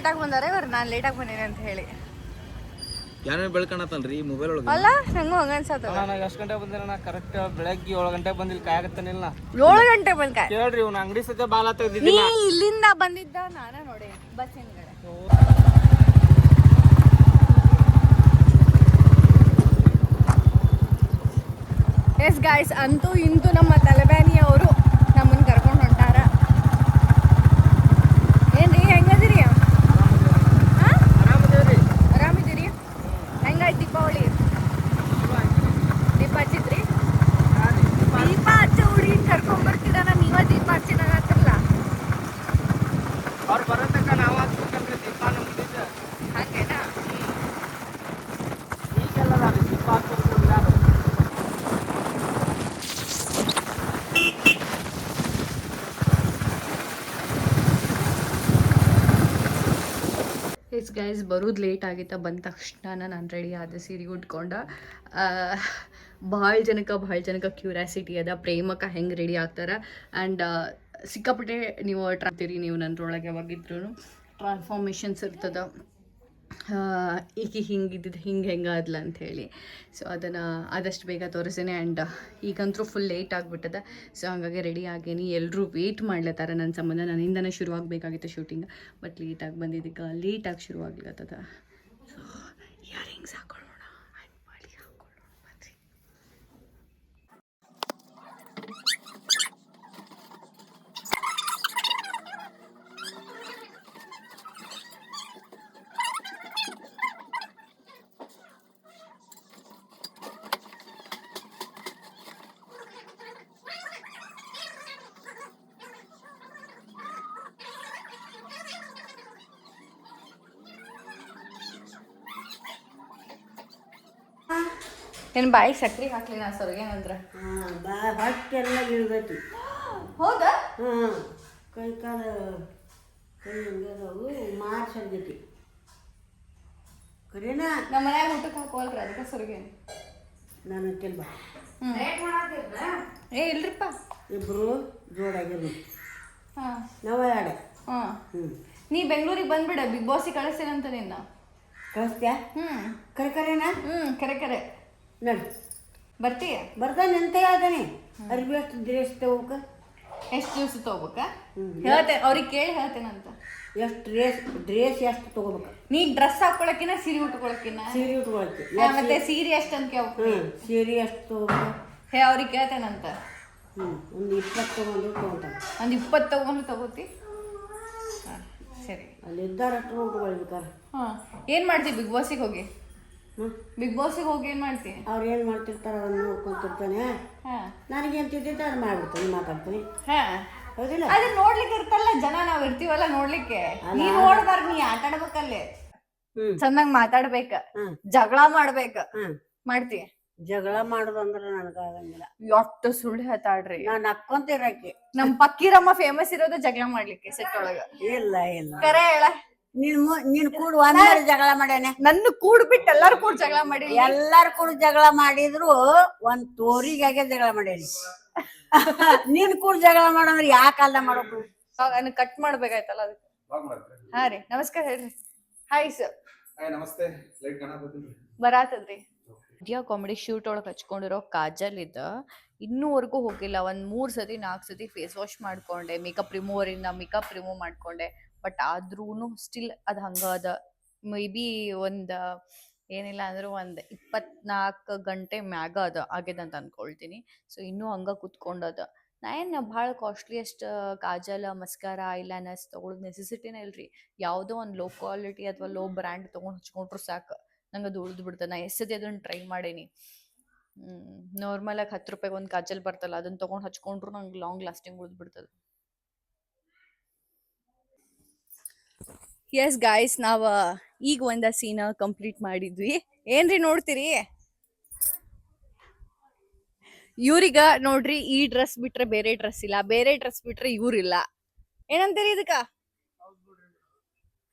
ಲೇಟಾಗಿ ಬಂದಾರೆ ಇವ್ರು, ನಾನು ಲೇಟಾಗಿ ಬಂದೀನಿ ಅಂತ ಹೇಳಿ. ಯಾರು ಬೆಳ್ಕಣತ್ತಲ್ರಿ ಮೊಬೈಲ್ ಒಳಗೆ? ಅಲ್ಲ ನಂಗೂ ಹಂಗ ಅನ್ಸತ್ತ. ನಾನು ಎಷ್ಟು ಗಂಟೆ ಬಂದಿನ? ನಾ ಕರೆಕ್ಟ್ ಬೆಳಗ್ಗೆ 7 ಗಂಟೆಗೆ ಬಂದಿಲ್ಲ, ಕಾಯಕತ್ತಾನಿಲ್ಲ. 7 ಗಂಟೆ ಬಂದ್ ಕಾಯ್ ಕೇಳ್ರಿ ಇವ್ನ ಅಂಗಡಿ ಸದ್ಯ ಬಾಲ ನೀ ತೆಗ್ದಿದ್ದಿಲ್ಲ. ಇಲ್ಲಿಂದ ಬಂದಿದ್ದ ನಾನೇ ನೋಡಿ ಬಸ್ ಹಿಂದ್ಗಡೆ. ಎಸ್ ಗಾಯ್ಸ್, ಅಂತೂ ಇಂತೂ ನಮ್ಮ ತಲೆಬ್ಯಾನಿ ಅವರು ನಮ್ಮನ್ನ ಕರ್ಕೊಂಡು ಹೊಂಟಾರ. ಏನ್ರಿ ಹೆಂಗದಿರಿ? ಆರಾಮಿದ್ದೀರಿ? ಹೆಂಗಾಯ್ತು ದೀಪಾವಳಿ? ದೀಪ ಹಚ್ಚಿದ್ರಿ? ದೀಪ ಹಚ್ಚ ಹುಡುಗಿ ಕರ್ಕೊಂಡ್ ಬರ್ತಿದ್ದಾನ, ನೀವ ದೀಪ ಹಚ್ಚಿನಾಗತ್ತಿರಲ್ಲ. ಅವ್ರು ಬರೋ ತನಕ ನಾವು ಹಚ್ಬೇಕಂದ್ರೆ ದೀಪ ನಮ್ದಿದ್ದ ಹಂಗೇನಾ? ಈಗೆಲ್ಲ ದೀಪ ಹಚ್ಬೇಕು ಯಾರು? ಎಸ್ ಗೈಸ್, ಬರೋದು ಲೇಟ್ ಆಗಿತ್ತ. ಬಂದ ತಕ್ಷಣ ನಾನು ರೆಡಿ ಆದ, ಸೀರೆ ಉಟ್ಕೊಂಡ. ಭಾಳ ಜನಕ್ಕೆ ಕ್ಯೂರಿಯಾಸಿಟಿ ಅದ ಪ್ರೇಮಕ್ಕೆ ಹೆಂಗೆ ರೆಡಿ ಆಗ್ತಾರೆ. ಆ್ಯಂಡ್ ಸಿಕ್ಕಾಪಟ್ಟೆ ನೀವು ಟ್ರಾಕ್ತೀರಿ, ನೀವು ನನ್ನರೊಳಗೆ ಯಾವಾಗಿದ್ರು ಟ್ರಾನ್ಸ್ಫಾರ್ಮೇಷನ್ಸ್ ಇರ್ತದೆ. ಈಗ ಹಿಂಗಿದ್ದು ಹೆಂಗೆ ಆದ್ಲ ಅಂಥೇಳಿ. ಸೊ ಅದನ್ನು ಆದಷ್ಟು ಬೇಗ ತೋರಿಸ್ತೀನಿ. ಆ್ಯಂಡ್ ಈಗಂತೂ ಫುಲ್ ಲೇಟ್ ಆಗಿಬಿಟ್ಟದ. ಸೊ ಹಾಗಾಗಿ ರೆಡಿ ಆಗೇನಿ. ಎಲ್ಲರೂ ವೆಯ್ಟ್ ಮಾಡ್ಲತ್ತಾರ ನನ್ನ ಸಂಬಂಧ. ನನ್ನಿಂದನೇ ಶುರು ಆಗಬೇಕಾಗಿತ್ತು ಶೂಟಿಂಗ್, ಬಟ್ ಲೇಟಾಗಿ ಬಂದಿದ್ದಕ್ಕೆ ಲೇಟಾಗಿ ಶುರು ಆಗ್ಲಿಕ್ಕತ್ತದ. ಸೊ ಇಯರಿಂಗ್ಸ್ ಹಾಕೊಳ್ಳೋಣ ಆ್ಯಂಡ್ ಮಾಡಿ ಹಾಕೊಳ್ಳೋಣ ಬನ್ರಿ. ಏನು ಬಾಯಿ ಸಕ್ರೆ ಹಾಕ್ಲಿ ನಾ ಸರ್ಗೇನಂದ್ರೆ? ಹೊಟ್ಟೆಲ್ಲ ಇಳ್ಬೇಕು. ಹೌದಾ? ಹಾಂ, ಕೈ ಕಾಲು ಕೈ ಹಂಗದವು ಮಾರ್ಸಂಗೈತಿ. ಕರೀನಾ ನಮ್ಮ ಮನ್ಯಾಗ ಊಟಕ್ಕೆ ಹಾಕೋಲ್ರಿ, ಅದಕ್ಕೆ ಸರ್ಗೇನು ನಾನು ಅಂತಿಲ್ಲ. ಏ ಇಲ್ರಿಪ್ಪ, ಇಬ್ಬರು ಜೋಡಾಗಿರು. ಹಾಂ ನಾವು ಯಾಡೆ. ಹಾಂ, ಹ್ಞೂ, ನೀ ಬೆಂಗಳೂರಿಗೆ ಬಂದ್ಬಿಡ, ಬಿಗ್ ಬಾಸಿಗೆ ಕಳಿಸ್ತೇನಂತ ನಿನ್ನ. ಕಳಿಸ್ತ್ಯಾ? ಕರೆನಾ? ಕರೆ ನೋಡಿ ಬರ್ತೀಯ? ಬರ್ತಾನೆ ಎಂತ ಹೇಳ್ತಾನೆ. ಅರ್ಬಿ ಅಷ್ಟು ಡ್ರೆಸ್ ತಗೋಕ ಎಷ್ಟು ದಿವಸ ತಗೋಬೇಕ ಹೇಳ್ತೇನೆ, ಅವ್ರಿಗೆ ಕೇಳಿ ಹೇಳ್ತೇನಂತ. ಎಷ್ಟು ಡ್ರೆಸ್ ಎಷ್ಟು ತಗೋಬೇಕು? ನೀ ಡ್ರೆಸ್ ಹಾಕೊಳಕಿನ ಸೀರೆ ಉಟ್ಕೊಳಕಿನ? ಸೀರೆ ಉಟ್ಕೊಳಕ್ಕೆ. ಮತ್ತೆ ಸೀರೆ ಎಷ್ಟು ಅಂತ ಹ್ಞೂ, ಸೀರೆ ಎಷ್ಟು ತಗೋಬೇಕು? ಅವ್ರಿಗೆ ಕೇಳ್ತೇನಂತ. ಒಂದು 20 ತೊಗೊಂಡು ತೊಗೊಂತಾನೆ. ಒಂದು 20 ತಗೊಂಡು ತಗೋತಿ? ಹಾಂ ಸರಿ. ಅಲ್ಲಿ ಇದ್ದಾರಷ್ಟು ಉಟ್ಕೊಳ್ಬೇಕಾರೆ. ಹಾಂ, ಏನು ಮಾಡ್ತೀವಿ ಬಿಗ್ ಬಾಸಿಗೆ ಹೋಗಿ? ಬಿಗ್ ಬಾಸಿಗೆ ಹೋಗಿ ಏನು ಮಾಡ್ತೀನಿ? ಅವ್ರು ಏನು ಮಾಡ್ತಿರ್ತಾರೆ ಅದನ್ನು ನೋಡ್ಕೊಂತಿರ್ತಾನೆ. ಹಾಂ, ನನಗೇನು ತಿಂತೈತೆ ಅದು ಮಾಡ್ಬಿಡ್ತಾನೆ, ಮಾತಾಡ್ತಾನೆ. ಹಾಂ, ಹೌದಿಲ್ಲ? ಅದನ್ನ ನೋಡ್ಲಿಕ್ಕೆ ಇರ್ತಲ್ಲ ಜನ, ನಾವ್ ಇರ್ತೀವಲ್ಲ ನೋಡ್ಲಿಕ್ಕೆ. ನೀ ನೋಡ್ಬಾರ್ದು, ನೀ ಆಟ ಆಡ್ಬೇಕಲ್ಲಿ, ಚೆನ್ನಾಗಿ ಮಾತಾಡ್ಬೇಕ, ಜಗಳ ಮಾಡ್ಬೇಕ. ಮಾಡ್ತೀಯ? ಜಗಳ ಮಾಡೋದು ಅಂದ್ರೆ ನನಗಾಗಂಗಿಲ್ಲ. ಎಷ್ಟು ಸುಳ್ಳು ಹೇಳ್ತಾಳ್ರಿ. ನಾನು ನಕ್ಕೊಂತಿರಕ್ಕೆ. ನಮ್ ಪಕ್ಕೀರಮ್ಮ ಫೇಮಸ್ ಇರೋದು ಜಗಳ ಮಾಡ್ಲಿಕ್ಕೆ ಸೆಟ್ ಒಳಗ. ಇಲ್ಲ ಇಲ್ಲ, ಕರೆ ಹೇಳ. ನೀನ್ ಕೂಡ ಒಂದ್ ಜಗಳ ಮಾಡ್ಯಾನೆ. ನನ್ನ ಕೂಡ್ ಬಿಟ್ಟು ಎಲ್ಲಾರು ಕೂಡ ಜಗಳ ಮಾಡಿ, ಎಲ್ಲಾರು ಕೂಡ ಜಗಳ ಮಾಡಿದ್ರು ಒಂದ್ ತೋರಿಗಾಗೆ ಜಗಳ ಮಾಡ್ಯಾನಿ. ನೀನ್ ಕೂಡ ಜಗಳ ಮಾಡಂದ್ರೆ ಯಾ ಕಾಲ್ದ ಮಾಡೋಕು? ಕಟ್ ಮಾಡ್ಬೇಕಾಯ್ತಲ್ಲ ಅದಕ್ಕೆ. ಹಾ ರೀ, ನಮಸ್ಕಾರ ಹೇಳ್ರಿ. Hi sir. ನಮಸ್ತೆ. ಲೈಟ್ ಕಾಣಕತ್ತಿಲ್ರಿ? ಬರಾತದ್ರಿ. ವಿಡಿಯೋ ಕಾಮಿಡಿ ಶೂಟ್ ಒಳಗೆ ಹಚ್ಕೊಂಡಿರೋ ಕಾಜಲ್ ಇದ್ದ ಇನ್ನೂವರೆಗೂ ಹೋಗಿಲ್ಲ. ಒಂದು 3 ಸತಿ 4 ಸತಿ ಫೇಸ್ ವಾಶ್ ಮಾಡ್ಕೊಂಡೆ, ಮೇಕಪ್ ರಿಮೂವರಿಂದ ಮೇಕಪ್ ರಿಮೂವ್ ಮಾಡ್ಕೊಂಡೆ. ಬಟ್ ಆದ್ರೂ ಸ್ಟಿಲ್ ಅದು ಹಂಗ ಅದ. ಮೇ ಬಿ ಒಂದು ಏನಿಲ್ಲ ಅಂದ್ರೆ ಒಂದು 24 ಗಂಟೆ ಮ್ಯಾಗ ಅದ ಆಗ್ಯದಂತ ಅನ್ಕೊಳ್ತೀನಿ. ಸೊ ಇನ್ನೂ ಹಂಗ ಕುತ್ಕೊಂಡದ. ನಾ ಏನು ಭಾಳ ಕಾಸ್ಟ್ಲಿಯಸ್ಟ್ ಕಾಜಲ್, ಮಸ್ಕಾರ, ಐಲೈನರ್ಸ್ ತೊಗೊಳೋದು ನೆಸೆಸಿಟಿನೇ ಇಲ್ರಿ. ಯಾವುದೋ ಒಂದು ಲೋ ಕ್ವಾಲಿಟಿ ಅಥವಾ ಲೋ ಬ್ರ್ಯಾಂಡ್ ತೊಗೊಂಡು ಹಚ್ಕೊಂಡ್ರು ಸಾಕು, ನಂಗೆ ಅದು ಉಳಿದು ಬಿಡ್ತದೆ. ನಾ ಎಷ್ಟು ಸತಿ ಅದನ್ನು ಟ್ರೈ ಮಾಡೀನಿ. ನಾರ್ಮಲಾಗಿ 10 ರೂಪಾಯಿಗೆ ಒಂದು ಕಾಜಲ್ ಬರ್ತಲ್ಲ, ಅದನ್ನು ತೊಗೊಂಡು ಹಚ್ಕೊಂಡ್ರು ನಂಗೆ ಲಾಂಗ್ ಲಾಸ್ಟಿಂಗ್ ಉಳಿದು ಬಿಡ್ತದೆ. ಎಸ್ ಗಾಯ್ಸ್, ನಾವು ಈಗ ಒಂದು ಸೀನ ಕಂಪ್ಲೀಟ್ ಮಾಡಿದ್ವಿ. ಏನ್ರಿ ನೋಡ್ತೀರಿ? ಇವ್ರಿಗ ನೋಡ್ರಿ, ಈ ಡ್ರೆಸ್ ಬಿಟ್ರೆ ಬೇರೆ ಡ್ರೆಸ್ ಇಲ್ಲ, ಬೇರೆ ಡ್ರೆಸ್ ಬಿಟ್ರೆ ಇವ್ರಿಲ್ಲ. ಏನಂತೀರಿ ಇದಕ್ಕ?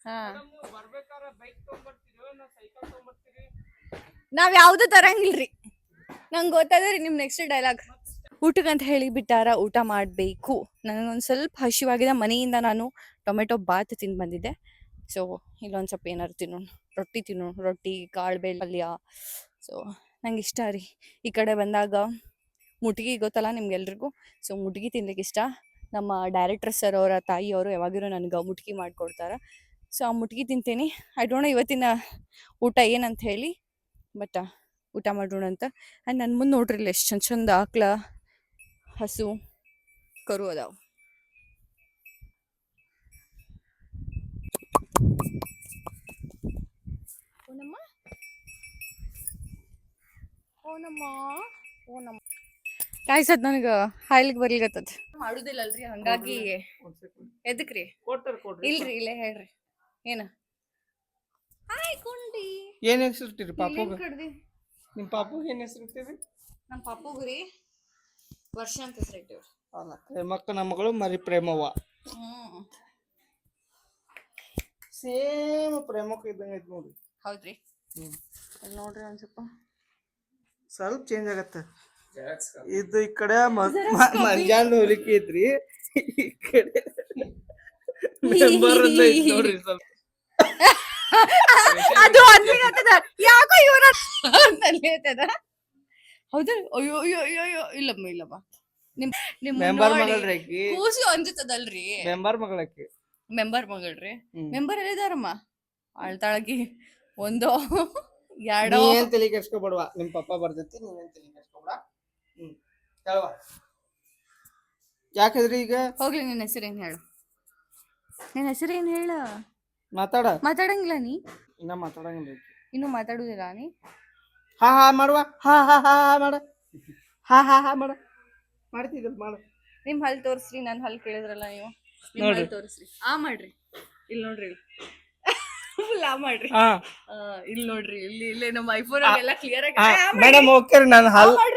ಹಾ, ನಾವ್ ಯಾವ್ದು ತರಂಗಿಲ್ರಿ. ನಂಗೆ ಗೊತ್ತಾದ್ರಿ ನಿಮ್ ನೆಕ್ಸ್ಟ್ ಡೈಲಾಗ್. ಊಟಕ್ಕಂತ ಹೇಳಿ ಬಿಟ್ಟಾರ, ಊಟ ಮಾಡಬೇಕು. ನನಗೊಂದು ಸ್ವಲ್ಪ ಹಸಿವಾಗಿದೆ. ಮನೆಯಿಂದ ನಾನು ಟೊಮೆಟೊ ಬಾತ್ ತಿಂದು ಬಂದಿದ್ದೆ. ಸೊ ಇಲ್ಲೊಂದು ಸ್ವಲ್ಪ ಏನಾರು ತಿನ್ನೋಣ, ರೊಟ್ಟಿ ತಿನ್ನೋಣ, ರೊಟ್ಟಿ ಕಾಳು ಬೇಳೆ ಪಲ್ಯ. ಸೊ ನಂಗೆ ಇಷ್ಟ ರೀ. ಈ ಕಡೆ ಬಂದಾಗ ಮುಟ್ಗಿ ಗೊತ್ತಲ್ಲ ನಿಮ್ಗೆಲ್ರಿಗೂ. ಸೊ ಮುಟ್ಗಿ ತಿನ್ಲಿಕ್ಕೆ ಇಷ್ಟ. ನಮ್ಮ ಡೈರೆಕ್ಟರ್ ಸರ್ ಅವರ ತಾಯಿಯವರು ಯಾವಾಗಿರೋ ನನಗೆ ಮುಟ್ಗಿ ಮಾಡಿಕೊಡ್ತಾರೆ. ಸೊ ಆ ಮುಟ್ಗಿ ತಿಂತೀನಿ. ಐ ಡೋಂಟ್ ನೋ ಇವತ್ತಿನ ಊಟ ಏನಂತ ಹೇಳಿ, ಬಟ್ ಊಟ ಮಾಡೋಣ ಅಂತ. ಆ್ಯಂಡ್ ನನ್ನ ಮುಂದೆ ನೋಡ್ರಿ ಇಲ್ಲಿ ಎಷ್ಟು ಚಂದ ಚಂದ ಆಕಳ, ಹಸು, ಕರು ಅದಾವ. ಓನಮ್ಮ ಓನಮ್ಮ ಓನಮ್ಮ ಕಾಯ್ಸದ್ ನನಗೆ ಹಾಯ್ಲಿಕ್ಕೆ ಬರ್ಲಿಕತ್ತದ. ಮಾಡುದಿಲ್ಲಲ್ರಿ, ಹಂಗಾಗಿ ಎದಕ್ರಿ ಇಲ್ರಿ ಇಲ್ಲೇ ಹೇಳ್ರಿ ಏನ. ಹಾಯ್ ಕುಂಡಿ. ಏನ್ ಹೆಸರು ಇಟ್ಟಿರಿ ಪಾಪುಗ? ಕಡ್ದಿ ನಿಮ್ ಪಾಪುಗ ಏನ್ ಹೆಸರು ಇಟ್ಟಿರಿ? ನಮ್ಮ ಪಾಪುಗ್ರಿ ವರ್ಷ ಅಂತ ಹೆಸರು ಇಟ್ಟಿವ್ರಿ. ಅಲ್ಲ, ಪ್ರೇಮಕ್ಕ ನಮ್ಮ ಮಗಳು ಮರಿ ಪ್ರೇಮವ್ವ. ಸೇಮ್ ಪ್ರೇಮಕ್ಕ ಇದ್ದಂಗ ಐತಿ ನೋಡ್ರಿ. ಹೌದ್ರಿ, ಅಲ್ಲಿ ನೋಡ್ರಿ ಒಂದ್ ಸ್ವಲ್ಪ ಚೇಂಜ್ ಆಗತ್ತ. ಇದು ಈ ಕಡೆ ಮಂಜಾನ್ ಹೋಲಿಕೆ ಐತ್ರಿ, ಈ ಕಡೆ ಮೆಂಬರ್ ಅಂತ ಐತಿ ನೋಡ್ರಿ ಸ್ವಲ್ಪ. ಅದು ಅನ್ಲಿಕತ್ತದ, ಯಾಕೋ ಇವರ ಅನ್ಲಿಕತ್ತದ. ಹೌದಾ? ಅಯ್ಯೋ ಅಯ್ಯೋ ಅಯ್ಯೋ ಅಯ್ಯೋ, ಇಲ್ಲಮ್ಮ ಇಲ್ಲಮ್ಮ, ನಿಮ್ ಮೆಂಬರ್ ಮಗಳ್ರಿ ಆಕಿ. ಕೂಸು ಅಂಜತದಲ್ರಿ. ಮೆಂಬರ್ ಮಗಳಾಕಿ. ಮೆಂಬರ್ ಮಗಳ್ರಿ. ಮೆಂಬರ್ ಎಲ್ಲಿದಾರಮ್ಮ? ಅಳ್ತಾಳಕಿ. ಒಂದು ಎರಡೋ. ಏನ್ ತಲೆ ಕೆಡ್ಸ್ಕೊಬೇಡವ, ನಿಮ್ ಪಪ್ಪ ಬರ್ತೈತಿ, ನೀವೇನ್ ತಲೆ ಕೆಡ್ಸ್ಕೊಬೇಡ. ಹೇಳವಾ ಯಾಕಂದ್ರಿ ಈಗ? ಹೋಗ್ಲಿ, ನಿನ್ನ ಹೆಸರೇನ್ ಹೇಳು, ನಿನ್ನ ಹೆಸರೇನ್ ಹೇಳ. ಮಾತಾಡಂಗಿಲ್ಲ ನೀ? ಇನ್ನ ಮಾತಾಡಂಗಿಲ್ಲ. ಇನ್ನು ಮಾತಾಡುದಿಲ್ಲ ನೀ? ಹಾ ಹಾ ಮಾಡುವ, ಹಾ ಹಾ ಹಾ ಮಾಡ, ಹಾ ಹಾ ಹಾ ಮಾಡ, ಮಾಡ್ತಿದ್ದಲ್ ಮಾಡ. ನಿಮ್ ಹಲ್ ತೋರಿಸ್ರಿ, ನನ್ ಹಲ್ ಕೇಳಿದ್ರಲ್ಲ ನೀವು. ನೋಡ್ರಿ ತೋರಿಸ್ರಿ, ಆ ಮಾಡ್ರಿ. ಇಲ್ಲಿ ನೋಡ್ರಿ, ಆ ಮಾಡ್ರಿ. ಇಲ್ಲಿ ನೋಡ್ರಿ, ಇಲ್ಲಿ ನಮ್ಮ ಐಫೋನ್ ಎಲ್ಲ ಕ್ಲಿಯರ್ ಆಗಿ. ಮೇಡಮ್ ಓಕೆ, ನಾನು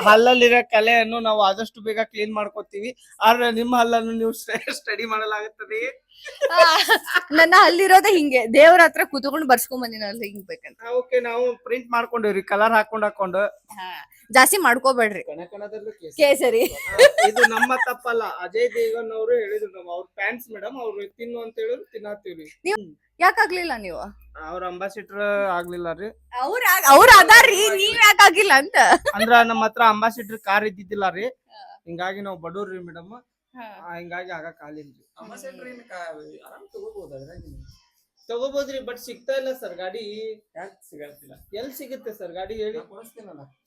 ಹಲ್ಲಲ್ಲಿರೋ ಕಲೆಯನ್ನು ನಾವು ಆದಷ್ಟು ಬೇಗ ಕ್ಲೀನ್ ಮಾಡ್ಕೊತೀವಿ. ಆದ್ರೆ ನಿಮ್ಮ ಹಲ್ಲನ್ನು ನೀವು ಸ್ಟಡಿ ಮಾಡಲಾಗುತ್ತದೆ. ನನ್ನ ಹಲ್ಲಿರೋದೇ ಹಿಂಗೆ, ದೇವ್ರ ಹತ್ರ ಕುತ್ಕೊಂಡು ಬರ್ಸ್ಕೊಂಡ್ ಬಂದಿನ ಹಿಂಗ್ ಬೇಕಂತ. ಓಕೆ, ನಾವು ಪ್ರಿಂಟ್ ಮಾಡ್ಕೊಂಡಿವ್ರಿ, ಕಲರ್ ಹಾಕೊಂಡು. ಜಾಸ್ತಿ ಮಾಡ್ಕೋಬೇಡ್ರಿ. ಕೇಸರಿ. ಇದು ನಮ್ಮ ತಪ್ಪಲ್ಲ, ಅಜಯ್ ದೇವಗನ್ ಅವರು ಹೇಳಿದ್ರು. ನಮ್ಮ ಅವ್ರ ಫ್ಯಾನ್ಸ್ ಮೇಡಮ್, ಅವ್ರು ತಿನ್ನು ಅಂತ ಹೇಳಿದ್ರು, ತಿನ್ನತ್ತೀವ್ರಿ. ಯಾಕಾಗ್ಲಿಲ್ಲ ನೀವು? ಅವ್ರ ಅಂಬಾಸಿಡರ್ ಆಗ್ಲಿಲ್ಲ ರೀ. ಅವ್ರ ಅದಾರ್ರಿ, ನೀವ್ ಯಾಕಾಗಿಲ್ಲ ಅಂತ. ಅಂದ್ರ ನಮ್ಮ ಹತ್ರ ಅಂಬಾಸಿಡರ್ ಕಾರ್ ಇದ್ದಿದ್ದಿಲ್ಲ ರೀ, ಹಿಂಗಾಗಿ ನಾವು ಬಡವ್ರಿ ಮೇಡಮ್, ಹಿಂಗಾಗಿ ಆಗಕ್ ಆಗಿಲ್ರಿ. ತಗೋಬಹುದ್ರಿ, ಬಟ್ ಸಿಗ್ತಾ ಇಲ್ಲ ಸರ್ ಗಾಡಿ. ಸಿಗತ್ತಿಲ್ಲ. ಎಲ್ಲಿ ಸಿಗುತ್ತೆ ಸರ್ ಗಾಡಿ ಹೇಳಿ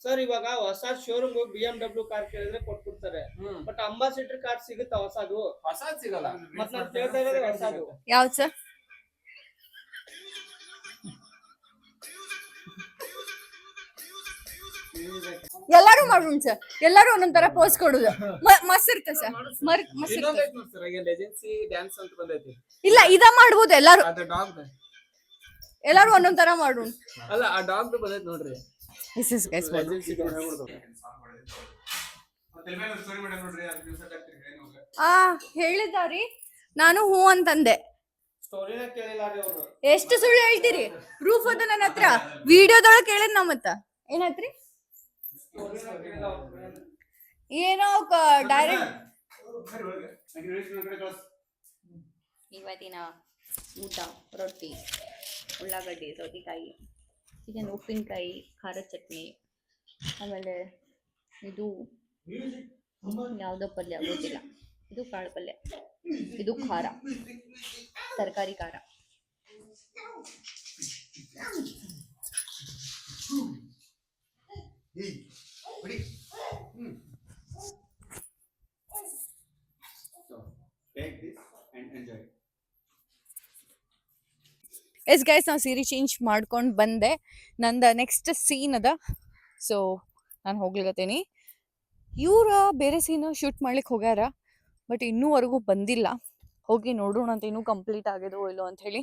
ಸರ್? ಇವಾಗ ಹೊಸ ಶೋರೂಮ್ BMW ಕಾರ್ ಕೇಳಿದ್ರೆ ಕೊಟ್ಬಿಡ್ತಾರೆ, ಬಟ್ ಅಂಬಾಸಿಡರ್ ಕಾರ್ ಸಿಗುತ್ತಾ ಹೊಸದು? ಹೊಸದ್ ಸಿಗಲ್ಲ. ಮತ್ ನಾನ್ ಕೇಳ್ತಾ ಇರೋದು ಹೊಸದು. ಯಾವ್ದು ಸರ್? ಎಲ್ಲಾರು ಮಾಡೋಣ ಸರ್, ಎಲ್ಲಾರು ಒಂದೊಂದ್ ತರ ಪೋಸ್ ಕೊಡುದು ಮಸ್ತ್ ಇರುತ್ತೆ ಸರ್. ಇಲ್ಲ, ಇದ ಮಾಡ್ಬೋದು ಎಲ್ಲಾರು, ಎಲ್ಲಾರು ಒಂದೊಂದ್ ತರ ಮಾಡೋಣ. ಅಲ್ಲ, ಆ ಡಾಗ್ ಬಂದೈತಿ ನೋಡ್ರಿ. ಹೇಳಿದಾರಿ, ನಾನು ಹೂ ಅಂತಂದೆ. ಸ್ಟೋರಿನ ಕೇಳಿಲ್ಲ ರೀ ಅವರು. ಎಷ್ಟು ಸುಳ್ಳು ಹೇಳ್ತೀರಿ? ಪ್ರೂಫ್ ಅದ ನನ್ನ ಹತ್ರ, ವಿಡಿಯೋದೊಳಗೆ ಕೇಳಿದ್ ನಮ್ಮ ಮತ್ತ ಏನತ್ರಿ ಏನೋ ಡೈರೆಕ್ಟ್. ಇವತ್ತಿನ ಊಟ ರೊಟ್ಟಿ, ಉಳ್ಳಾಗಡ್ಡಿ, ಸೌತೆಕಾಯಿ, ಚಿಕನ್, ಉಪ್ಪಿನಕಾಯಿ, ಖಾರದ ಚಟ್ನಿ, ಆಮೇಲೆ ಇದು ಯಾವುದೋ ಪಲ್ಯ ಗೊತ್ತಿಲ್ಲ, ಇದು ಕಾಳು ಪಲ್ಯ, ಇದು ಖಾರ, ತರಕಾರಿ ಖಾರ. ಎಸ್ ಗೈಸ್, ನಾವು ಸೀರೆ ಚೇಂಜ್ ಮಾಡ್ಕೊಂಡು ಬಂದೆ. ನಂದು ನೆಕ್ಸ್ಟ್ ಸೀನ್ ಅದ, ಸೊ ನಾನು ಹೋಗ್ಲಿಕತ್ತೀನಿ. ಇವ್ರ ಬೇರೆ ಸೀನ್ ಶೂಟ್ ಮಾಡ್ಲಿಕ್ಕೆ ಹೋಗ್ಯಾರ, ಬಟ್ ಇನ್ನೂವರೆಗೂ ಬಂದಿಲ್ಲ. ಹೋಗಿ ನೋಡೋಣ ಅಂತ, ಇನ್ನೂ ಕಂಪ್ಲೀಟ್ ಆಗಿದೋ ಇಲ್ಲೋ ಅಂತ ಹೇಳಿ.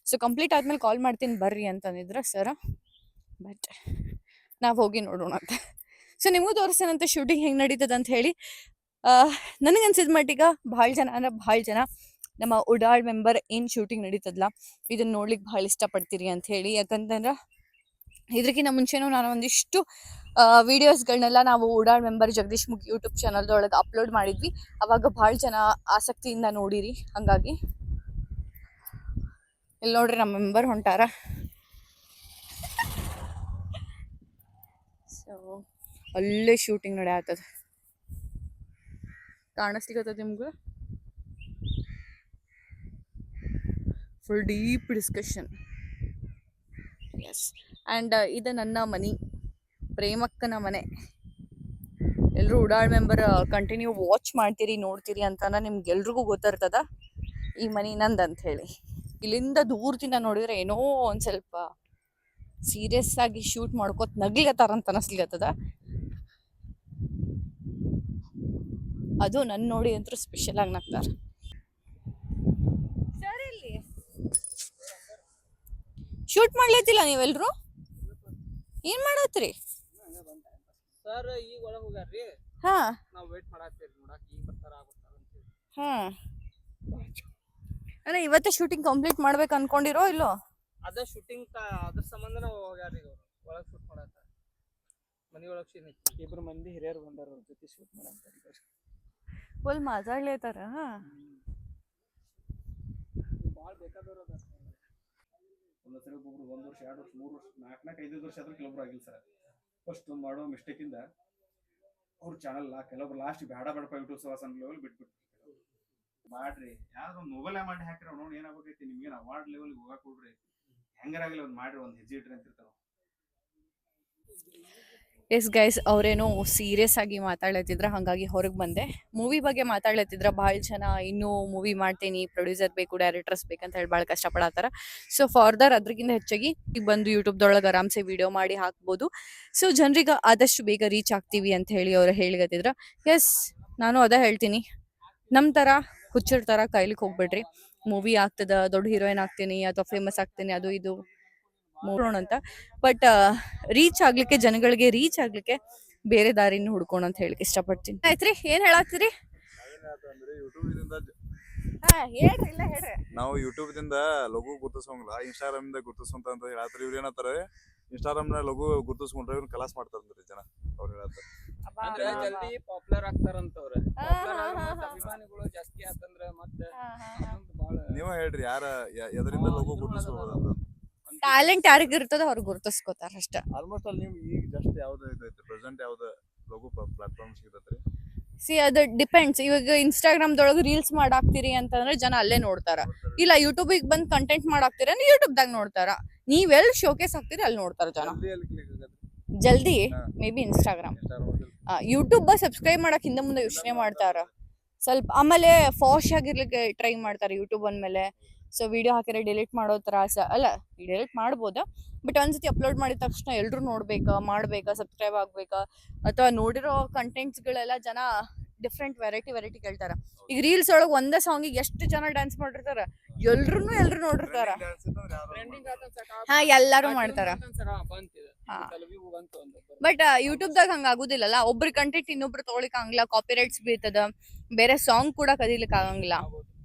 ಸೊ ಕಂಪ್ಲೀಟ್ ಆದ್ಮೇಲೆ ಕಾಲ್ ಮಾಡ್ತೀನಿ ಬರ್ರಿ ಅಂತಂದಿದ್ರ ಸರ, ಬಟ್ ನಾವು ಹೋಗಿ ನೋಡೋಣ ಅಂತ. ಸೊ ನಿಮಗೂ ತೋರಿಸ್ತೇನಂತ ಶೂಟಿಂಗ್ ಹೆಂಗೆ ನಡೀತದೆ ಅಂತ ಹೇಳಿ. ನನಗನ್ಸಿದ ಮಟ್ಟಿಗೆ ಭಾಳ ಜನ ನಮ್ಮ ಉಡಾಳ್ ಮೆಂಬರ್ ಏನು ಶೂಟಿಂಗ್ ನಡೀತದಲ್ಲ, ಇದನ್ನ ನೋಡ್ಲಿಕ್ಕೆ ಭಾಳ ಇಷ್ಟಪಡ್ತೀರಿ ಅಂತ ಹೇಳಿ. ಯಾಕಂತಂದ್ರೆ ಇದಕ್ಕಿಂತ ಮುಂಚೆನೂ ನಾನು ಒಂದಿಷ್ಟು ವಿಡಿಯೋಸ್ಗಳನ್ನೆಲ್ಲ ನಾವು ಉಡಾಳ್ member Jagdish Mukhi YouTube ಚಾನಲ್ದೊಳಗೆ upload ಮಾಡಿದ್ವಿ. ಅವಾಗ ಭಾಳ ಜನ ಆಸಕ್ತಿಯಿಂದ ನೋಡಿರಿ. ಹಾಗಾಗಿ ಇಲ್ಲಿ ನೋಡ್ರಿ ನಮ್ಮ ಮೆಂಬರ್ ಹೊಂಟಾರ. ಸೊ ಅಲ್ಲೇ ಶೂಟಿಂಗ್ ನಡೆಯತ್ತದ, ಕಾಣಿಸ್ಲಿಕ್ಕತ್ತದ ನಿಮ್ಗೆ. Full deep discussion. Yes, and ಇದು ನನ್ನ ಮನೆ, ಪ್ರೇಮಕ್ಕನ ಮನೆ. ಎಲ್ಲರೂ ಉಡಾಳ್ ಮೆಂಬರ್ ಕಂಟಿನ್ಯೂ ವಾಚ್ ಮಾಡ್ತೀರಿ, ನೋಡ್ತೀರಿ ಅಂತಾನ ನಿಮ್ಗೆಲ್ರಿಗೂ ಗೊತ್ತಿರ್ತದ ಈ ಮನೆ ನಂದು ಅಂತ ಹೇಳಿ. ಇಲ್ಲಿಂದ ದೂರದಿಂದ ನೋಡಿದ್ರೆ ಏನೋ ಒಂದು ಸ್ವಲ್ಪ ಸೀರಿಯಸ್ ಆಗಿ ಶೂಟ್ ಮಾಡ್ಕೋತ ನಗ್ಲಿಕತ್ತಾರಂತ ಅನಿಸ್ಲಿಕತ್ತದ. ಅದು ನನ್ನ ನೋಡಿ ಅಂತೂ ಸ್ಪೆಷಲ್ ಆಗಿ ನಗ್ತಾರ. ಸರಿ, ಇಲ್ಲಿ ಶೂಟ್ ಮಾಡ್ಲತ್ತಿಲ್ಲ ನೀವೆಲ್ರು? ಏನ್ ಮಾಡತ್ರಿ? ಸರ್ ಈಗ ಒಳಗೆ ಹೋಗ್ಯಾರ್ರಿ, ಹಾ ನಾವು ವೇಟ್ ಮಾಡತ್ತೀವಿ ನೋಡಕ್ ಈಗ ಬರ್ತಾರ ಅಂತ. ಹಾ, ಅಂದ್ರೆ ಇವತ್ತೇ ಶೂಟಿಂಗ್ ಕಂಪ್ಲೀಟ್ ಮಾಡ್ಬೇಕು ಅನ್ಕೊಂಡಿರೋ ಇಲ್ಲೋ? ಅದ ಶೂಟಿಂಗ್ ಅದ್ರ ಸಂಬಂಧನ ಹೋಗ್ಯಾರ್ರಿ ಅವ್ರು ಒಳಗ್ ಶೂಟ್ ಮಾಡತ್ತ. ಮನಿ ಒಳಗ್ ಸೀನ್ ಐತಿ, ಇಬ್ರು ಮಂದಿ ಹಿರಿಯರು ಬಂದಾರ ಅವ್ರ ಜೊತೆ ಶೂಟ್ ಮಾಡಂತ. ಫುಲ್ ಮಾತಾಡ್ಲೇತಾರ. ಭಾಳ ಬೇಕಾದವ್ರು ಅದ. ಒಂದೊಂದ್ಸರಿ ಒಬ್ಬೊಬ್ರು 1 ವರ್ಷ 2 ವರ್ಷ 3 ವರ್ಷ 4 5 ವರ್ಷ ಆದ್ರೂ ಕೆಲವೊಬ್ರು ಆಗಿಲ್ಲ ಸರ್. ಫಸ್ಟ್ ಮಾಡೋ ಮಿಸ್ಟೇಕ್ ಇಂದ ಅವ್ರ ಚಾನಲ್ ಕೆಲವೊಬ್ರು ಲಾಸ್ಟ್ ಬೇಡ ಬೇಡಪ್ಪ ಯೂಟ್ಯೂಬ್ ಸವಾಸ ಲೆವೆಲ್ ಬಿಟ್ಬಿಟ್ಟು ಮಾಡ್ರಿ. ಯಾವ್ದು ಒಂದು ಮೊಬೈಲ್ ಮಾಡಿ ಹಾಕಿರ ನೋಡಿ ಏನಾಗಬೇಕೈತಿ, ನಿಮ್ಗೇನು ಅವಾರ್ಡ್ ಲೆವೆಲ್ಗೆ ಹೋಗಕ್ ಕೊಡ್ರಿ, ಹೆಂಗಾರಾಗಲಿ ಒಂದು ಮಾಡ್ರಿ, ಒಂದು ಹೆಜ್ಜೆ ಇಟ್ರಿ ಅಂತಿರ್ತಾರ. ಎಸ್ ಗೈಸ್, ಅವರೇನೋ ಸೀರಿಯಸ್ ಆಗಿ ಮಾತಾಡ್ಲತ್ತಿದ್ರ, ಹಾಗಾಗಿ ಹೊರಗೆ ಬಂದೆ. ಮೂವಿ ಬಗ್ಗೆ ಮಾತಾಡ್ಲತ್ತಿದ್ರ ಭಾಳ ಜನ. ಇನ್ನೂ ಮೂವಿ ಮಾಡ್ತೀನಿ, ಪ್ರೊಡ್ಯೂಸರ್ ಬೇಕು, ಡೈರೆಕ್ಟರ್ಸ್ ಬೇಕಂತ ಹೇಳಿ ಭಾಳ ಕಷ್ಟಪಡತ್ತಾರ. ಸೊ ಫರ್ದರ್ ಅದ್ರಕ್ಕಿಂತ ಹೆಚ್ಚಾಗಿ ಈಗ ಬಂದು ಯೂಟ್ಯೂಬ್ದೊಳಗೆ ಆರಾಮ್ಸೆ ವಿಡಿಯೋ ಮಾಡಿ ಹಾಕ್ಬೋದು. ಸೊ ಜನರಿಗೆ ಆದಷ್ಟು ಬೇಗ ರೀಚ್ ಆಗ್ತೀವಿ ಅಂತ ಹೇಳಿ ಅವ್ರು ಹೇಳಿಗತ್ತಿದ್ರ. ಎಸ್, ನಾನು ಅದೇ ಹೇಳ್ತೀನಿ, ನಮ್ಮ ಥರ ಹುಚ್ಚರ ಥರ ಕೈಲಿಕ್ಕೆ ಹೋಗ್ಬಿಡ್ರಿ. ಮೂವಿ ಆಗ್ತದ, ದೊಡ್ಡ ಹೀರೋಯಿನ್ ಆಗ್ತೀನಿ ಅಥವಾ ಫೇಮಸ್ ಆಗ್ತೀನಿ, ಅದು ಇದು ನೋಡೋಣ ಅಂತ. ಬಟ್ ರೀಚ್ ಆಗ್ಲಿಕ್ಕೆ, ಜನಗಳಿಗೆ ರೀಚ್ ಆಗ್ಲಿಕ್ಕೆ ಬೇರೆ ದಾರಿನ ಹುಡ್ಕೋಣ ಅಂತ ಹೇಳಕ್ ಇಷ್ಟಪಡ್ತೀನಿ. ಆಯ್ತ್ರಿ, ಏನ್ ಹೇಳಾಕ್ತಿರಿ? ಹೇಳ್ರಿ, ಇಲ್ಲ ಹೇಳ್ರಿ. ನಾವು ಯೂಟ್ಯೂಬ್ ದಿಂದ ಲಘು ಗುರ್ತಿಸೋಂಗಿಲ್ಲ, ಇನ್ಸ್ಟಾಗ್ರಾಮ್ ಇಂದ ಗುರ್ತಿಸೋಂತ ಅಂತ ಹೇಳತ್ತಾರೆ. ಇವ್ರು ಏನಂತಾರೆ, ಇನ್ಸ್ಟಾಗ್ರಾಮ್ ನ ಲಘು ಗುರ್ತಿಸ್ಕೊಂಡ್ರೆ ಇವ್ನ ಕಲಾಸ್ ಮಾಡ್ತಾರಂದ್ರಿ ಜನ. ಅವ್ರು ಹೇಳತ್ತಾರೆ ಜಲ್ದಿ ಪಾಪ್ಯುಲರ್ ಆಗ್ತಾರಂತವ್ರ. ಅಭಿಮಾನಿಗಳು ಜಾಸ್ತಿ ಆತಂದ್ರ ಮತ್ತೆ ನೀವೇ ಹೇಳ್ರಿ, ಯಾರ ಎದರಿಂದ ಲಘು ಗುರ್ತಿಸ್ಕೋಬಹುದು ಅಂತ. ಟ್ಯಾಲೆಂಟ್ ಯಾರಿಗ ಇರ್ತದ ಅವ್ರು ಗುರ್ತಿಸ್ಕೋತಾರ ಅಷ್ಟ. ಆಲ್ಮೋಸ್ಟ್ ಅಲ್ಲಿ ನೀವು ಈಗ ಜಸ್ಟ್ ಯಾವ್ದು ಇದೈತಿ ಪ್ರೆಸೆಂಟ್ ಯಾವ್ದು ಲಘು ಪ್ಲಾಟ್ಫಾರ್ಮ್ ಸಿಗತೈತ್ರಿ? ಸಿ, ಅದು ಡಿಪೆಂಡ್ಸ್. ಇವಾಗ ಇನ್ಸ್ಟಾಗ್ರಾಮ್ದೊಳಗೆ ರೀಲ್ಸ್ ಮಾಡಾಕ್ತಿರಿ ಅಂತಂದ್ರೆ ಜನ ಅಲ್ಲೇ ನೋಡ್ತಾರ. ಇಲ್ಲ ಯೂಟ್ಯೂಬಿಗೆ ಬಂದು ಕಂಟೆಂಟ್ ಮಾಡಾಕ್ತಿರ ಅಂದ್ರೆ ಯೂಟ್ಯೂಬ್ದಾಗ ನೋಡ್ತಾರ. ನೀವೆಲ್ಲಿ ಶೋಕೇಸ್ ಆಗ್ತೀರಿ ಅಲ್ಲಿ ನೋಡ್ತಾರ ಜನ. ಜಲ್ದಿ may be Instagram. YouTube subscribe ಮಾಡಕ್ ಹಿಂದೆ ಮುಂದೆ ಯೋಚನೆ ಮಾಡ್ತಾರ ಸ್ವಲ್ಪ. ಆಮೇಲೆ ಫಾಶ್ ಆಗಿರ್ಲಿಕ್ಕೆ ಟ್ರೈ ಮಾಡ್ತಾರೆ ಯೂಟ್ಯೂಬ್ ಅಂದ್ಮೇಲೆ. ಸೊ ವಿಡಿಯೋ ಹಾಕಿದ್ರೆ ಡಿಲೀಟ್ ಮಾಡೋ ತ್ರಾಸ ಅಲ್ಲ, ಡಿಲೀಟ್ ಮಾಡ್ಬೋದಾ, ಬಟ್ ಒಂದ್ಸತಿ ಅಪ್ಲೋಡ್ ಮಾಡಿದ ತಕ್ಷಣ ಎಲ್ರು ನೋಡ್ಬೇಕಾ, ಮಾಡ್ಬೇಕಾ, ಸಬ್ಸ್ಕ್ರೈಬ್ ಆಗ್ಬೇಕಾ, ಅಥವಾ ನೋಡಿರೋ ಕಂಟೆಂಟ್ಸ್ಗಳೆಲ್ಲ ಜನ ಡಿಫ್ರೆಂಟ್ ವೆರೈಟಿ ಕೇಳ್ತಾರ. ಈಗ ರೀಲ್ಸ್ ಒಳಗೆ ಒಂದೇ ಸಾಂಗಿಗೆ ಎಷ್ಟು ಜನ ಡ್ಯಾನ್ಸ್ ಮಾಡಿರ್ತಾರ, ಎಲ್ರು ನೋಡಿರ್ತಾರ. ಹಾ, ಎಲ್ಲಾರು ಮಾಡ್ತಾರ. ಬಟ್ ಯೂಟ್ಯೂಬ್ದಾಗ ಹಂಗ ಆಗುದಿಲ್ಲಲ್ಲ. ಒಬ್ರ ಕಂಟೆಂಟ್ ಇನ್ನೊಬ್ರು ತೊಗೊಳಿಕ್ ಆಗಂಗಿಲ್ಲ, ಕಾಪಿರೈಟ್ಸ್ ಬೀಳ್ತದ, ಬೇರೆ ಸಾಂಗ್ ಕೂಡ ಕದೀಲಿಕ್ ಆಗಂಗಿಲ್ಲ.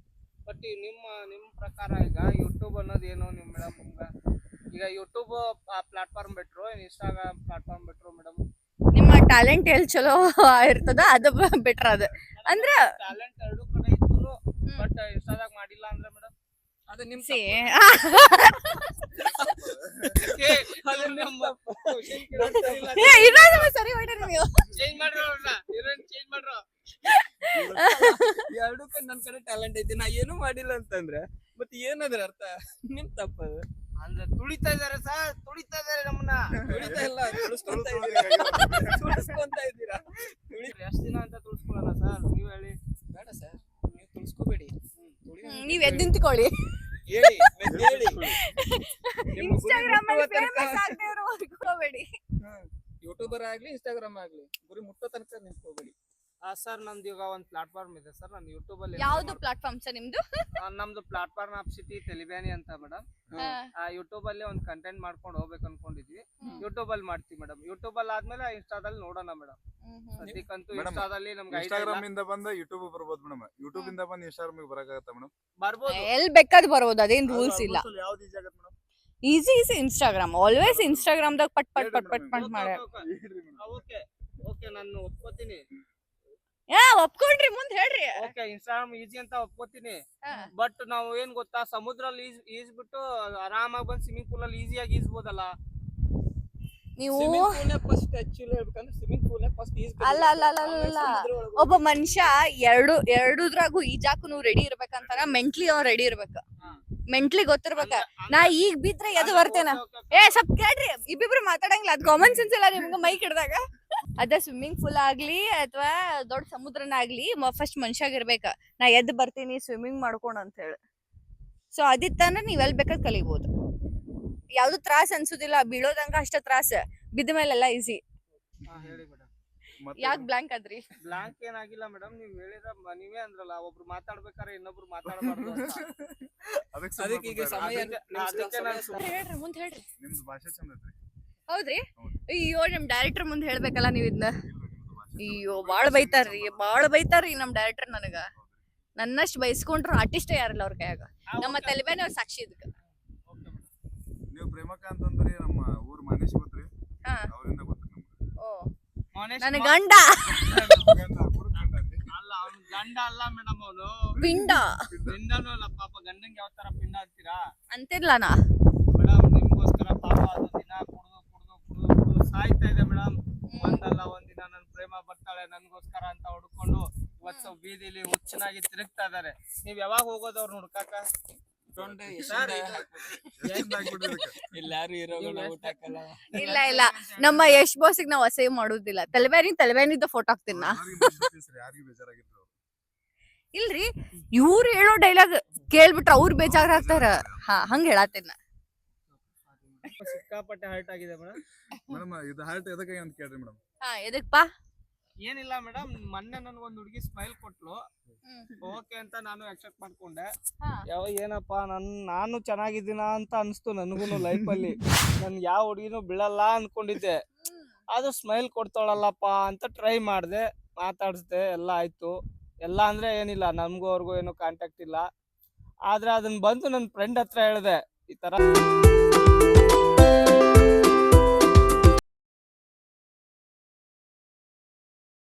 ಬಟ್ ನಿಮ್ಮ ಪ್ರಕಾರ ಈಗ ಯೂಟ್ಯೂಬ್ ಅನ್ನೋದು ಏನು ನಿಮ್ ಮೇಡಮ್? ಈಗ ಯೂಟ್ಯೂಬ್ ಪ್ಲಾಟ್ಫಾರ್ಮ್ ಬಿಟ್ರು, ಇನ್ಸ್ಟಾಗ್ರಾಮ್ ಪ್ಲಾಟ್ಫಾರ್ಮ್ ಬಿಟ್ರು ಮೇಡಮ್, ನಿಮ್ಮ ಟ್ಯಾಲೆಂಟ್ ಎಲ್ಲಿ ಚಲೋ ಇರ್ತದ ಅದು ಬೆಟರ್. ಅದ ಅಂದ್ರ ಟ್ಯಾಲೆಂಟ್ ಎರಡು ಕಡೆ ಇದ್ರು, ಬಟ್ ಇನ್ಸ್ಟಾದಾಗ ಮಾಡಿಲ್ಲ ಅಂದ್ರೆ ಮೇಡಮ್ ಅದು ನಿಮ್ ಸರಿ ಚೇಂಜ್ ಮಾಡ್ರೋ, ಚೇಂಜ್ ಮಾಡ್ರೋ. ಎರಡಕ್ಕೂ ನನ್ ಕಡೆ ಟ್ಯಾಲೆಂಟ್ ಐತಿ, ನಾ ಏನು ಮಾಡಿಲ್ಲ ಅಂತಂದ್ರೆ ಮತ್ತೆ ಏನದ್ರ ಅರ್ಥ? ನಿಮ್ ತಪ್ಪದ ಅಂದ್ರೆ ತುಳಿತಾ ಇದಾರೆ ಸರ್, ತುಳಿತಾ ಇದಾರೆ ನಮ್ಮನ್ನ. ತುಳಿತಾ ಇಲ್ಲ, ತುಳಿಸ್ಕೊಂತ ಇದ್ದೀರಾ. ಎಷ್ಟ್ ದಿನ ಅಂತ ತುಳಿಸ್ಕೊಳ್ಳೋಣ ಸರ್? ನೀವ್ ಹೇಳಿ. ಬೇಡ ಸರ್, ನೀವು ತುಳಿಸ್ಕೋಬೇಡಿ. ನೀವ್ ಎದ್ದು ನಿಂತ್ಕೊಳ್ಳಿ, ಹೇಳಿ ಇನ್ಸ್ಟಾಗ್ರಾಮ್ ಅಲ್ಲಿ ಫೇಮಸ್ ಆಗ್ತಿರೋ ಹೋಗ್ಬೇಡಿ. ಯೂಟ್ಯೂಬರ್ ಆಗ್ಲಿ ಇನ್ಸ್ಟಾಗ್ರಾಮ್ ಆಗ್ಲಿ ಗುರಿ ಮುಟ್ಟೋ ತನಕ ನಿಂತ್ಕೋಬೇಡಿ. ಸರ್ ನಮ್ದು ಈಗ ಒಂದು ಪ್ಲಾಟ್ಫಾರ್ಮ್ ಇದೆ ಸರ್, ನಾನು ಯೂಟ್ಯೂಬ್ ಅಲ್ಲಿ. ಯಾವ್ದು ಪ್ಲಾಟ್ಫಾರ್ಮ್ ಸರ್ ನಿಮ್ದು? ನಮ್ದು ಪ್ಲಾಟ್ಫಾರ್ಮ್ ಆಫ್ ಸಿಟಿ ಟೆಲಿಬ್ಯಾನಿ ಅಂತ ಮೇಡಮ್. ಯೂಟ್ಯೂಬ್ ಅಲ್ಲಿ ಒಂದು ಕಂಟೆಂಟ್ ಮಾಡ್ಕೊಂಡು ಹೋಗ್ಬೇಕು ಅನ್ಕೊಂಡಿದ್ವಿ. ಯೂಟ್ಯೂಬ್ ಅಲ್ಲಿ ಮಾಡ್ತೀವಿ ಮೇಡಮ್. ಯೂಟ್ಯೂಬ್ ಅಲ್ಲಿ ಆದ್ಮೇಲೆ ಇನ್ಸ್ಟಾದಲ್ಲಿ ನೋಡೋಣ ಮೇಡಮ್. ಸದ್ಯಕ್ಕಂತೂ ಇನ್ಸ್ಟಾದಲ್ಲಿ ನಮ್ಗೆ ಇನ್ಸ್ಟಾಗ್ರಾಮ್ ಇಂದ ಬಂದ ಯೂಟ್ಯೂಬ್ ಬರ್ಬೋದು ಮೇಡಮ್. ಯೂಟ್ಯೂಬ್ ಇಂದ ಬಂದು ಇನ್ಸ್ಟಾಗ್ರಾಮ್ ಬರಕಾಗತ್ತಾ ಮೇಡಮ್? ಬರ್ಬೋದು, ಎಲ್ಲಿ ಬೇಕಾದ್ ಬರ್ಬೋದು, ಅದೇನ್ ರೂಲ್ಸ್ ಇಲ್ಲ. ಯಾವ್ದು ಈಜಿ ಆಗತ್ತೆ ಮೇಡಮ್? Easy Instagram. ಆಲ್ವೇಸ್ ಇನ್ಸ್ಟಾಗ್ರಾಮ್ದಾಗ ಪಟ್ ಮಾಡಿ. ಓಕೆ ನಾನು ಒಪ್ಕೋತೀನಿ. ಒಪ್ಕೊಂಡ್ರಿ ಮುಂದ್ ಹೇಳ್ರಿ. ಓಕೆ ಇನ್ಸ್ಟಾಗ್ರಾಮ್ ಈಜಿ ಅಂತ ಒಪ್ಕೋತೀನಿ, ಹಾ. ಬಟ್ ನಾವು ಏನ್ ಗೊತ್ತಾ, ಸಮುದ್ರಲ್ಲಿ ಈಜ್ಬಿಟ್ಟು ಆರಾಮಾಗಿ ಬಂದು ಸ್ವಿಮ್ಮಿಂಗ್ ಪೂಲ್ ಅಲ್ಲಿ ಈಸಿಯಾಗಿ ಈಜ್ಬೋದಲ್ಲ. ನೀವು ಫಸ್ಟ್ ಆಕ್ಚುಲಿ ಹೇಳ್ಬೇಕಂದ್ರೆ ಸ್ವಿಮ್ಮಿಂಗ್ ಪೂಲ್ ಫಸ್ಟ್ ಅಲ್ಲ. ಒಬ್ಬ ಮನುಷ್ಯ ಎರಡುದ್ರಾಗೂ ಈಜಾಕು ರೆಡಿ ಇರ್ಬೇಕಂತಾರ, ಮೆಂಟ್ಲಿ ಅವ್ ರೆಡಿ ಇರ್ಬೇಕ, ಮೆಂಟ್ಲಿ ಗೊತ್ತಿರ್ಬೇಕ. ನಾ ಈಗ ಬಿದ್ರೆ ಎದು ಬರ್ತೇನ? ಸ್ವಲ್ಪ ಕೇಳ್ರಿ, ಇಬ್ಬಿಬ್ರು ಮಾತಾಡಂಗಿಲ್ಲ, ಅದ್ ಕಾಮನ್ ಸೆನ್ಸ್ ಇಲ್ಲ ನಿಮ್ಗೆ ಮೈಕ್ ಹಿಡ್ದಾಗ. ಅದ ಸ್ವಿಮ್ಮಿಂಗ್ ಪೂಲ್ ಆಗ್ಲಿ ಅಥವಾ ದೊಡ್ಡ ಸಮುದ್ರನ ಆಗ್ಲಿ, ಫಸ್ಟ್ ಮನುಷ್ಯಾಗ ಇರ್ಬೇಕ ನಾ ಎದ್ದು ಬರ್ತೀನಿ ಸ್ವಿಮ್ಮಿಂಗ್ ಮಾಡ್ಕೊಂಡು ಅಂತ ಹೇಳಿ. ಸೊ ಅದಿತ್ತಂದ್ರೆ ನೀವ್ ಎಲ್ ಬೇಕಾದ್ ಕಲಿಬಹುದು, ಯಾವ್ದು ತ್ರಾಸ ಅನ್ಸುದಿಲ್ಲ. ಬೀಳೋದಂಗ ಅಷ್ಟ ತ್ರಾಸ, ಬಿದ್ದ ಮೇಲೆಲ್ಲ ಈಸಿ. ಹೇಳಿ ಮೇಡಮ್. ಯಾಕೆ ಬ್ಲಾಂಕ್ ಆದ್ರಿ? ಬ್ಲಾಂಕ್ ಏನಾಗಿಲ್ಲ ಮೇಡಮ್, ನೀವ್ ಹೇಳಿದ್ರ ನೀವೇ ಅಂದ್ರಲ್ಲ ಒಬ್ರು ಮಾತಾಡ್ಬೇಕಾದ್ರೆ ಇನ್ನೊಬ್ರು ಮಾತಾಡಬಾರ್ದು ಅಂತ. ಅದಕ್ಕೆ ಈಗ ಸಮಯ ಹೇಳ್ರಿ ಮುಂದ್ ಹೇಳ್ರಿ. ನಿಮ್ದು ಭಾಷೆ ಚಂದ ಐತ್ರಿ. ಹೌದ್ರಿ? ಅಯ್ಯೋ ನಮ್ ಡೈರೆಕ್ಟರ್ ಮುಂದ್ ಹೇಳ್ಬೇಕಲ್ಲ ನೀವ್ ಇದನ್ನ. ಅಯ್ಯೋ ಬಾಳ್ ಬೈತಾರ್ರಿ ನಮ್ ಡೈರೆಕ್ಟರ್. ನನಗ ನನ್ನಷ್ಟು ಬೈಸ್ಕೊಂಡ್ರು ಆರ್ಟಿಸ್ಟ್ ಯಾರಲ್ಲ ಅವ್ರ ಕೈಯಾಗ. ನಮ್ಮ ತಲೆಬೇನೆ ಅವ್ರ ಸಾಕ್ಷಿ ಇದಕ್ಕ. ನೀವು ಪ್ರೇಮಕ ಅಂತಂದ್ರಿ, ನಮ್ಮ ಊರ್ ಮಾನೇಶ್ ಗೊತ್ತ್ರಿ? ಹಾ. ಅವರಿಂದ ಗೊತ್ತ್ರಿ ನಮ್ಗೆ. ಓ ನನ್ನ ಗಂಡ ಅಲ್ಲ, ಅವ್ನ ಗಂಡ ಅಲ್ಲ ಮೇಡಮ್, ಅವನು ಪಿಂಡನೂ ಅಲ್ಲ ಪಾಪ. ಗಂಡಂಗೆ ಯಾವ ತರ ಪಿಂಡ ಅಂತೀರಾ ಅಂತಿರ್ಲ ನಾ ಮೇಡಮ್? ನಿಮ್ಗೋಸ್ಕರ ಪಾಪ ಅದು ದಿನ ಕುಡ್ದು ಸಾಯ್ತಾ ಇದೆ ಮೇಡಮ್. ಒಂದಿನ ನನ್ ಪ್ರೇಮ ಬರ್ತಾಳೆ ನನ್ಗೋಸ್ಕರ ಅಂತ ಹುಡ್ಕೊಂಡು ಇವತ್ತು ಬೀದಿಲಿ ಹುಚ್ಚನಾಗಿ ತಿರುಗ್ತಾ ಇದಾರೆ. ನೀವ್ ಯಾವಾಗ ಹೋಗೋದವ್ರು ಹುಡ್ಕಾಕ? ಇಲ್ಲ ನಮ್ಮ ಯಶ್ ಬಾಸಿಗೆ ನಾವ್ ಅಸೇವ್ ಮಾಡುದಿಲ್ಲ. ತಲೆಬೇನಿದ್ದ ಫೋಟೋ ಹಾಕ್ತೀನಿ ನಾ. ಇಲ್ರಿ, ಇವ್ರು ಹೇಳೋ ಡೈಲಾಗ್ ಕೇಳ್ಬಿಟ್ರ ಅವ್ರು ಬೇಜಾರಾಗ್ತಾರ. ಹಂಗ ಹೇಳತ್ತೇನ. ಸಿಕ್ಕಾಪಟ್ಟೆ ಹರ್ಟ್ ಆಗಿದೆ ಮೇಡಮ್. ಮೇಡಮ್ ಇದು ಹಾರ್ಟ್ ಎದಕ್ಕೆ ಅಂತ ಕೇಳ್ರಿ ಮೇಡಮ್. ಎದಕ್ಪಾ? ಏನಿಲ್ಲ ಮೇಡಮ್, ಮೊನ್ನೆ ನನ್ಗೊಂದ್ ಹುಡುಗಿ ಸ್ಮೈಲ್ ಕೊಟ್ಲು. ಓಕೆ ಅಂತ ನಾನು ಅಕ್ಸೆಪ್ಟ್ ಮಾಡ್ಕೊಂಡೆ. ಏನಪ್ಪಾ ನಾನು ಚೆನ್ನಾಗಿದ್ದೀನ ಅಂತ ಅನ್ಸ್ತು ನನಗೂನು ಲೈಫ್ ಅಲ್ಲಿ. ನನ್ ಯಾವ ಹುಡುಗಿನೂ ಬೀಳಲ್ಲ ಅನ್ಕೊಂಡಿದ್ದೆ, ಅದು ಸ್ಮೈಲ್ ಕೊಡ್ತಾಳಲ್ಲಪ್ಪ ಅಂತ ಟ್ರೈ ಮಾಡ್ದೆ, ಮಾತಾಡ್ಸ್ದೆ, ಎಲ್ಲ ಆಯ್ತು. ಎಲ್ಲ ಅಂದ್ರೆ ಏನಿಲ್ಲ, ನಮ್ಗೂ ಅವ್ರಿಗೂ ಏನು ಕಾಂಟ್ಯಾಕ್ಟ್ ಇಲ್ಲ. ಆದ್ರೆ ಅದನ್ನ ಬಂದು ನನ್ನ ಫ್ರೆಂಡ್ ಹತ್ರ ಹೇಳ್ದೆ, ಈ ತರ